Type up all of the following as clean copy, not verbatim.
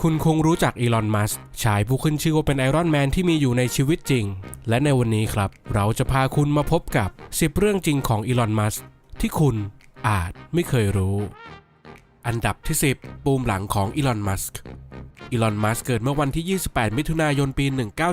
คุณคงรู้จักอีลอน มัสก์ชายผู้ขึ้นชื่อว่าเป็นไอรอนแมนที่มีอยู่ในชีวิตจริงและในวันนี้ครับเราจะพาคุณมาพบกับ10เรื่องจริงของอีลอน มัสก์ที่คุณอาจไม่เคยรู้อันดับที่10ปูมหลังของอีลอน มัสก์อีลอน มัสก์เกิดเมื่อวันที่28มิถุนายนปี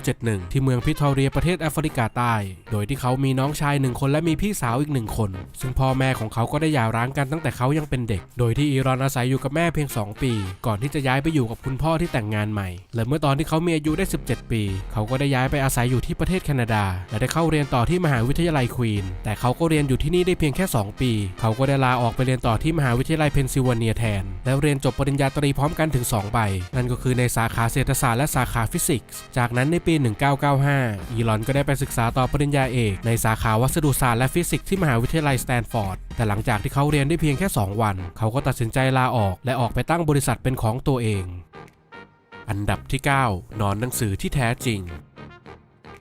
1971ที่เมืองพิทอเรียประเทศแอฟริกาใต้โดยที่เขามีน้องชาย1คนและมีพี่สาวอีก1คนซึ่งพ่อแม่ของเขาก็ได้หย่าร้างกันตั้งแต่เขายังเป็นเด็กโดยที่อีลอนอาศัยอยู่กับแม่เพียง2ปีก่อนที่จะย้ายไปอยู่กับคุณพ่อที่แต่งงานใหม่และเมื่อตอนที่เขามีอายุได้17ปีเขาก็ได้ย้ายไปอาศัยอยู่ที่ประเทศแคนาดาและได้เข้าเรียนต่อที่มหาวิทยาลัยควีนแต่เขาก็เรียนอยู่ที่นี่ได้เพียงแค่2ปีเขาก็ได้ลาออกไปเรียนต่อที่มหาวิทยาลัยเพนซิลเวเนียแทนและเรียนจบปริญญาตรีพร้อมกันถึง2ใบนั่นก็คือในสาขาเศรษฐศาสตร์และสาขาฟิสิกส์จากนั้นในปี1995อีลอนก็ได้ไปศึกษาต่อปริญญาเอกในสาขาวัสดุศาสตร์และฟิสิกส์ที่มหาวิทยาลัยสแตนฟอร์ดแต่หลังจากที่เขาเรียนได้เพียงแค่2วันเขาก็ตัดสินใจลาออกและออกไปตั้งบริษัทเป็นของตัวเองอันดับที่9นอนหนังสือที่แท้จริง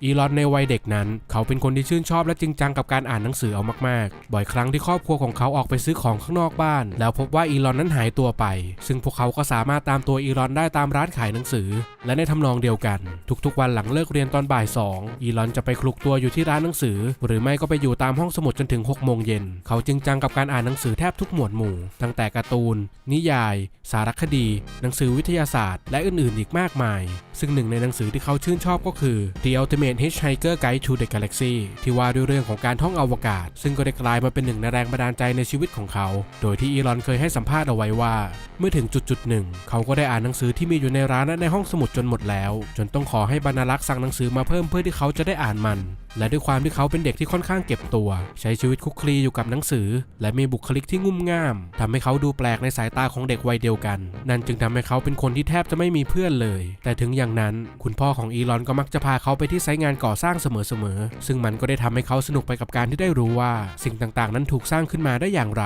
อีลอนในวัยเด็กนั้นเขาเป็นคนที่ชื่นชอบและจริงจังกับการอ่านหนังสือเอามากๆบ่อยครั้งที่ครอบครัวของเขาออกไปซื้อของข้างนอกบ้านแล้วพบว่าอีลอนนั้นหายตัวไปซึ่งพวกเขาก็สามารถตามตัวอีลอนได้ตามร้านขายหนังสือและในทำนองเดียวกันทุกๆวันหลังเลิกเรียนตอนบ่าย2อีลอนจะไปคลุกตัวอยู่ที่ร้านหนังสือหรือไม่ก็ไปอยู่ตามห้องสมุดจนถึง6 โมงเย็นเขาจริงจังกับการอ่านหนังสือแทบทุกหมวดหมู่ตั้งแต่การ์ตูนนิยายสารคดีหนังสือวิทยาศาสตร์และอื่นๆอีกมากมายซึ่งหนึ่งในหนังสือที่เขาชื่นชอบก็คือ The Ultimate Hitchhiker Guide to the Galaxy ที่ว่าด้วยเรื่องของการท่องอวกาศซึ่งก็ได้กลายมาเป็นหนึ่งในแรงบันดาลใจในชีวิตของเขาโดยที่อีลอนเคยให้สัมภาษณ์เอาไว้ว่าเมื่อถึงจุดหนึ่งเขาก็ได้อ่านหนังสือที่มีอยู่ในร้านและในห้องสมุดจนหมดแล้วจนต้องขอให้บรรณารักษ์สั่งหนังสือมาเพิ่มเพื่อที่เขาจะได้อ่านมันและด้วยความที่เขาเป็นเด็กที่ค่อนข้างเก็บตัวใช้ชีวิตคลุกคลีอยู่กับหนังสือและมีบุคลิกที่งุ่มง่ามทำให้เขาดูแปลกในสายตาของเด็กวัยเดียวกันนั่นจึงทำให้เขาเป็นคนที่แทบจะไม่มีเพื่อนเลยแต่ถึงอย่างนั้นคุณพ่อของอีลอนก็มักจะพาเขาไปที่ไซต์งานก่อสร้างเสมอซึ่งมันก็ได้ทำให้เขาสนุกไปกับการที่ได้รู้ว่าสิ่งต่างๆนั้นถูกสร้างขึ้นมาได้อย่างไร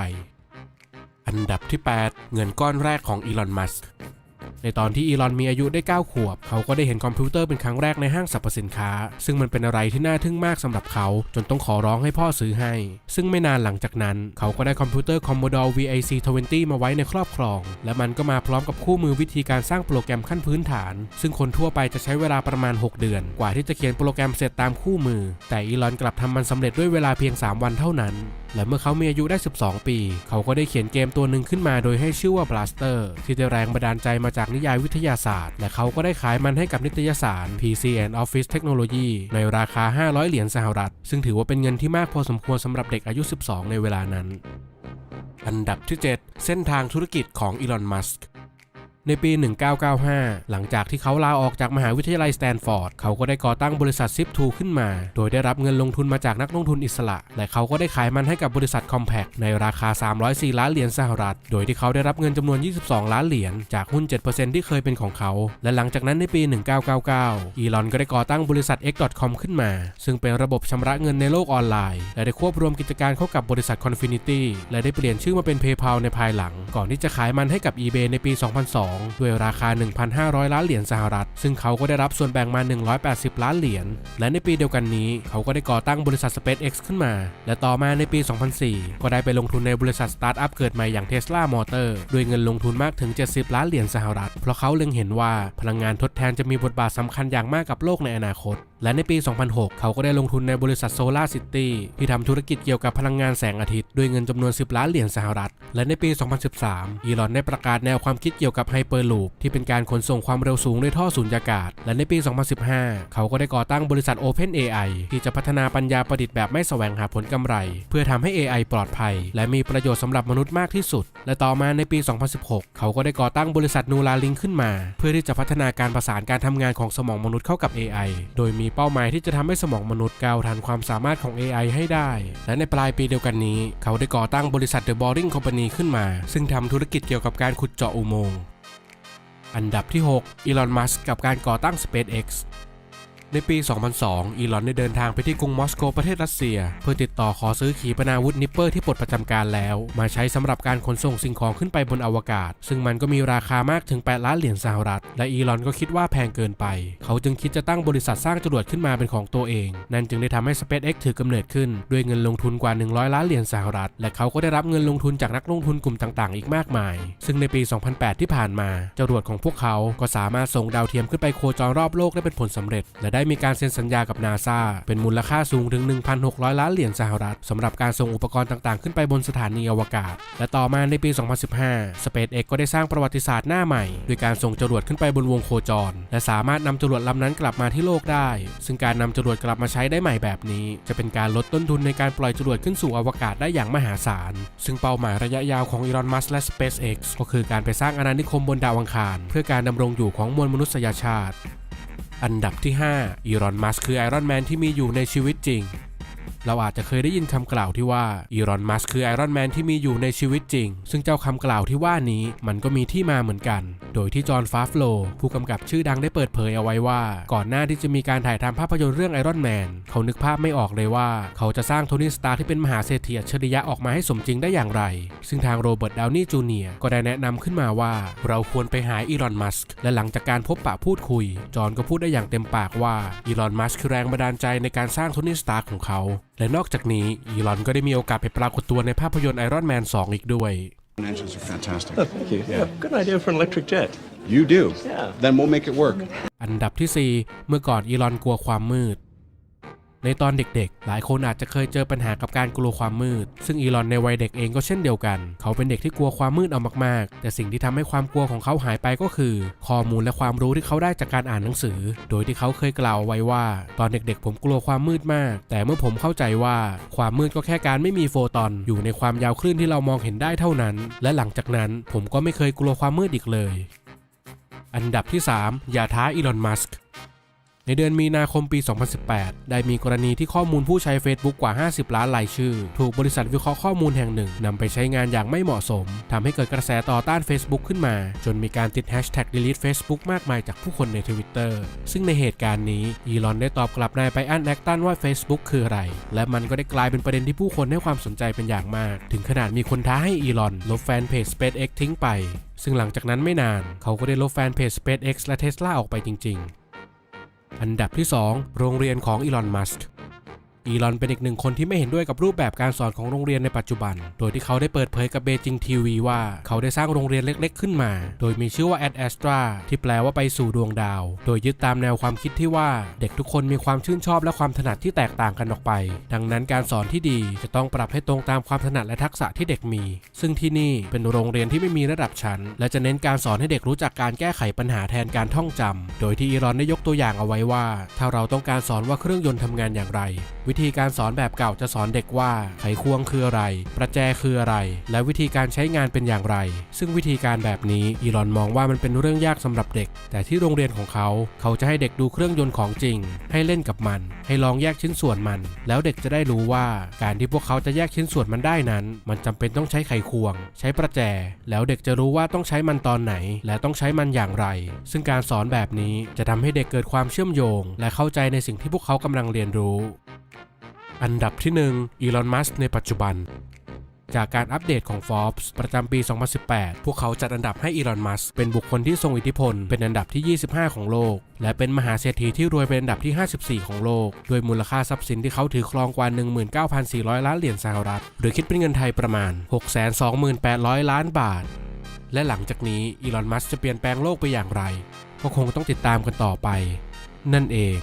อันดับที่8เงินก้อนแรกของอีลอน มัสก์ในตอนที่อีลอนมีอายุได้9ขวบเขาก็ได้เห็นคอมพิวเตอร์เป็นครั้งแรกในห้างสรรพสินค้าซึ่งมันเป็นอะไรที่น่าทึ่งมากสำหรับเขาจนต้องขอร้องให้พ่อซื้อให้ซึ่งไม่นานหลังจากนั้นเขาก็ได้คอมพิวเตอร์ Commodore VIC-20 มาไว้ในครอบครองและมันก็มาพร้อมกับคู่มือวิธีการสร้างโปรแกรมขั้นพื้นฐานซึ่งคนทั่วไปจะใช้เวลาประมาณ6 เดือนกว่าที่จะเขียนโปรแกรมเสร็จตามคู่มือแต่อีลอนกลับทำมันสำเร็จด้วยเวลาเพียง3 วันเท่านั้นและเมื่อเขามีอายุได้12 ปีเขาก็ได้เขียนเกมตัวหนึ่งขึ้นมาโดยให้ชื่อว่า Blaster ที่ได้แรงบันดาลใจมาจากนิยายวิทยาศาสตร์และเขาก็ได้ขายมันให้กับนิตยสาร PC and Office Technology ในราคา$500ซึ่งถือว่าเป็นเงินที่มากพอสมควรสำหรับเด็กอายุ12ในเวลานั้นอันดับที่7เส้นทางธุรกิจของอีลอน มัสก์ในปี1995หลังจากที่เขาลาออกจากมหาวิทยาลัยสแตนฟอร์ดเขาก็ได้ก่อตั้งบริษัท Zip2 ขึ้นมาโดยได้รับเงินลงทุนมาจากนักลงทุนอิสระและเขาก็ได้ขายมันให้กับบริษัท Compaq ในราคา$304 ล้านโดยที่เขาได้รับเงินจำนวน$22 ล้านจากหุ้น 7% ที่เคยเป็นของเขาและหลังจากนั้นในปี1999อีลอนก็ได้ก่อตั้งบริษัท X.com ขึ้นมาซึ่งเป็นระบบชำระเงินในโลกออนไลน์และได้ควบรวมกิจการเข้ากับบริษัท Confinity และได้เปลี่ยนชื่อมาเป็น PayPal ในภายหลังก่อนที่จะขายมันให้กับ eBay ในปี2002ด้วยราคา$1,500 ล้านซึ่งเขาก็ได้รับส่วนแบ่งมา$180 ล้านและในปีเดียวกันนี้เขาก็ได้ก่อตั้งบริษัท SpaceX ขึ้นมาและต่อมาในปี2004ก็ได้ไปลงทุนในบริษัทสตาร์ทอัพเกิดใหม่อย่าง Tesla Motor ด้วยเงินลงทุนมากถึง$70 ล้านเพราะเขาเล็งเห็นว่าพลังงานทดแทนจะมีบทบาทสำคัญอย่างมากกับโลกในอนาคตและในปี2006เขาก็ได้ลงทุนในบริษัท Solar City ที่ทำธุรกิจเกี่ยวกับพลังงานแสงอาทิตย์ด้วยเงินจำนวน$10 ล้านและในปี2013อีลอนได้ประกาศแนวความคิดเกี่ยวกับ Hyperloop ที่เป็นการขนส่งความเร็วสูงด้วยท่อสูญญากาศและในปี2015เขาก็ได้ก่อตั้งบริษัท OpenAI ที่จะพัฒนาปัญญาประดิษฐ์แบบไม่แสวงหาผลกำไรเพื่อทำให้ AI ปลอดภัยและมีประโยชน์สำหรับมนุษย์มากที่สุดและต่อมาในปี2016เขาก็ได้ก่อตั้งบริษัท Neuralink ขึ้นมาเพื่อที่จะพัฒนาการประสานการทำงานของสมองมนุษย์เข้ากับ AI โดยมีเป้าหมายที่จะทำให้สมองมนุษย์ก้าวทันความสามารถของ AI ให้ได้และในปลายปีเดียวกันนี้เขาได้ก่อตั้งบริษัท The Boring Company ขึ้นมาซึ่งทำธุรกิจเกี่ยวกับการขุดเจาะอุโมงค์อันดับที่6อีลอน มัสก์กับการก่อตั้ง SpaceX ในปี 2002 อีลอนได้เดินทางไปที่กรุงมอสโกประเทศรัสเซียเพื่อติดต่อขอซื้อขีปนาวุธนิปเปอร์ที่ปลดประจำการแล้วมาใช้สำหรับการขนส่งสิ่งของขึ้นไปบนอวกาศซึ่งมันก็มีราคามากถึง$8 ล้านและอีลอนก็คิดว่าแพงเกินไปเขาจึงคิดจะตั้งบริษัทสร้างจรวดขึ้นมาเป็นของตัวเองนั่นจึงได้ทำให้ SpaceX ถือกำเนิดขึ้นด้วยเงินลงทุนกว่า$100 ล้านและเขาก็ได้รับเงินลงทุนจากนักลงทุนกลุ่มต่างๆอีกมากมายซึ่งในปี 2008 ที่ผ่านมาจรวดของพวกเขาก็สามารถส่งดาวเทียมขึ้นไปโคจรรอบโลกได้เป็นผลสำเร็จและได้มีการเซ็นสัญญากับ NASA เป็นมูลค่าสูงถึง$1,600 ล้านสำหรับการส่งอุปกรณ์ต่างๆขึ้นไปบนสถานีอวกาศและต่อมาในปี 2015 SpaceX ก็ได้สร้างประวัติศาสตร์หน้าใหม่ด้วยการส่งจรวดขึ้นไปบนวงโคจรและสามารถนำจรวดลำนั้นกลับมาที่โลกได้ซึ่งการนำจรวดกลับมาใช้ได้ใหม่แบบนี้จะเป็นการลดต้นทุนในการปล่อยจรวดขึ้นสู่อวกาศได้อย่างมหาศาลซึ่งเป้าหมายระยะยาวของอีลอน มัสก์และ SpaceX ก็คือการไปสร้างอาณานิคมบนดาวอังคารเพื่อการดำรงอยู่ของมวลมนุษยชาติอันดับที่ 5 อีลอน มัสก์คือไอรอนแมนที่มีอยู่ในชีวิตจริงเราอาจจะเคยได้ยินคำกล่าวที่ว่าอีลอน มัสก์คือไอรอนแมนที่มีอยู่ในชีวิตจริงซึ่งเจ้าคำกล่าวที่ว่านี้มันก็มีที่มาเหมือนกันโดยที่จอห์น ฟาฟโลผู้กำกับชื่อดังได้เปิดเผยเอาไว้ว่าก่อนหน้าที่จะมีการถ่ายทำภาพยนตร์เรื่องไอรอนแมนเขานึกภาพไม่ออกเลยว่าเขาจะสร้างโทนี่ สตาร์กที่เป็นมหาเศรษฐีอัจฉริยะออกมาให้สมจริงได้อย่างไรซึ่งทางโรเบิร์ต ดาวนี่จูเนียร์ก็ได้แนะนำขึ้นมาว่าเราควรไปหาอีลอน มัสก์และหลังจากการพบปะพูดคุยจอห์นก็พูดได้อย่างเต็มปากว่าอีลอน มัสก์คือแรงบันดาลใจในการสร้างโทนี่ สตาร์กของเขาและนอกจากนี้อีลอนก็ได้มีโอกาสไปปรากฏตัวในภาพยนตร์ไอรอนแมน 2 อีกด้วย Engines are fantastic. Oh, thank you. Yeah, good idea for an electric jet. You do? Yeah. Then we'll make it work. อันดับที่ 4 เมื่อก่อนอีลอนกลัวความมืดในตอนเด็กๆหลายคนอาจจะเคยเจอปัญหากับการกลัวความมืดซึ่งอีลอนในวัยเด็กเองก็เช่นเดียวกันเขาเป็นเด็กที่กลัวความมืดเอามากๆแต่สิ่งที่ทำให้ความกลัวของเขาหายไปก็คือข้อมูลและความรู้ที่เขาได้จากการอ่านหนังสือโดยที่เขาเคยกล่าวไว้ว่าตอนเด็กๆผมกลัวความมืดมากแต่เมื่อผมเข้าใจว่าความมืดก็แค่การไม่มีโฟตอนอยู่ในความยาวคลื่นที่เรามองเห็นได้เท่านั้นและหลังจากนั้นผมก็ไม่เคยกลัวความมืดอีกเลยอันดับที่ 3 อย่าท้าอีลอน มัสก์ในเดือนมีนาคมปี 2018 ได้มีกรณีที่ข้อมูลผู้ใช้ Facebook กว่า 50 ล้านรายชื่อถูกบริษัทวิเคราะห์ข้อมูลแห่งหนึ่งนำไปใช้งานอย่างไม่เหมาะสมทำให้เกิดกระแสต่อต้าน Facebook ขึ้นมาจนมีการติด Hashtag Delete Facebook มากมายจากผู้คนใน Twitter ซึ่งในเหตุการณ์นี้อีลอนได้ตอบกลับนายไบรอัน แอคตันว่า Facebook คืออะไรและมันก็ได้กลายเป็นประเด็นที่ผู้คนให้ความสนใจเป็นอย่างมากถึงขนาดมีคนท้าให้อีลอนลบแฟนเพจ SpaceX ทิ้งไปซึ่งหลังจากนั้นไม่นานเขาก็ได้ลบแฟนเพจ SpaceX และ Tesla ออกไปจริงๆอันดับที่ 2 โรงเรียนของอีลอน มัสก์อีลอนเป็นอีกหนึ่งคนที่ไม่เห็นด้วยกับรูปแบบการสอนของโรงเรียนในปัจจุบันโดยที่เขาได้เปิดเผยกับเบจิงทีวีว่าเขาได้สร้างโรงเรียนเล็กๆขึ้นมาโดยมีชื่อว่า Ad Astra ที่แปลว่าไปสู่ดวงดาวโดยยึดตามแนวความคิดที่ว่าเด็กทุกคนมีความชื่นชอบและความถนัดที่แตกต่างกันออกไปดังนั้นการสอนที่ดีจะต้องปรับให้ตรงตามความถนัดและทักษะที่เด็กมีซึ่งที่นี่เป็นโรงเรียนที่ไม่มีระดับชั้นและจะเน้นการสอนให้เด็กรู้จักการแก้ไขปัญหาแทนการท่องจำโดยที่อีลอนได้ยกตัวอย่างเอาไว้ว่าถ้าเราต้องการสอนว่าเครื่องยนต์ทำงานอย่างไรวิธีการสอนแบบเก่าจะสอนเด็กว่าไขควงคืออะไรประแจคืออะไรและวิธีการใช้งานเป็นอย่างไรซึ่งวิธีการแบบนี้อีลอนมองว่ามันเป็นเรื่องยากสำหรับเด็กแต่ที่โรงเรียนของเขาจะให้เด็กดูเครื่องยนต์ของจริงให้เล่นกับมันให้ลองแยกชิ้นส่วนมันแล้วเด็กจะได้รู้ว่าการที่พวกเขาจะแยกชิ้นส่วนมันได้นั้นมันจำเป็นต้องใช้ไขควงใช้ประแจแล้วเด็กจะรู้ว่าต้องใช้มันตอนไหนและต้องใช้มันอย่างไรซึ่งการสอนแบบนี้จะทำให้เด็กเกิดความเชื่อมโยงและเข้าใจในสิ่งที่พวกเขากำลังเรียนรู้อันดับที่ 1 อีลอน มัสก์ในปัจจุบันจากการอัปเดตของ Forbes ประจำปี 2018 พวกเขาจัดอันดับให้อีลอน มัสก์เป็นบุคคลที่ทรงอิทธิพลเป็นอันดับที่ 25 ของโลกและเป็นมหาเศรษฐีที่รวยเป็นอันดับที่ 54 ของโลกด้วยมูลค่าทรัพย์สินที่เขาถือครองกว่า 19,400 ล้านเหรียญสหรัฐหรือคิดเป็นเงินไทยประมาณ 628,000 ล้านบาทและหลังจากนี้อีลอน มัสก์จะเปลี่ยนแปลงโลกไปอย่างไรก็คงต้องติดตามกันต่อไปนั่นเอง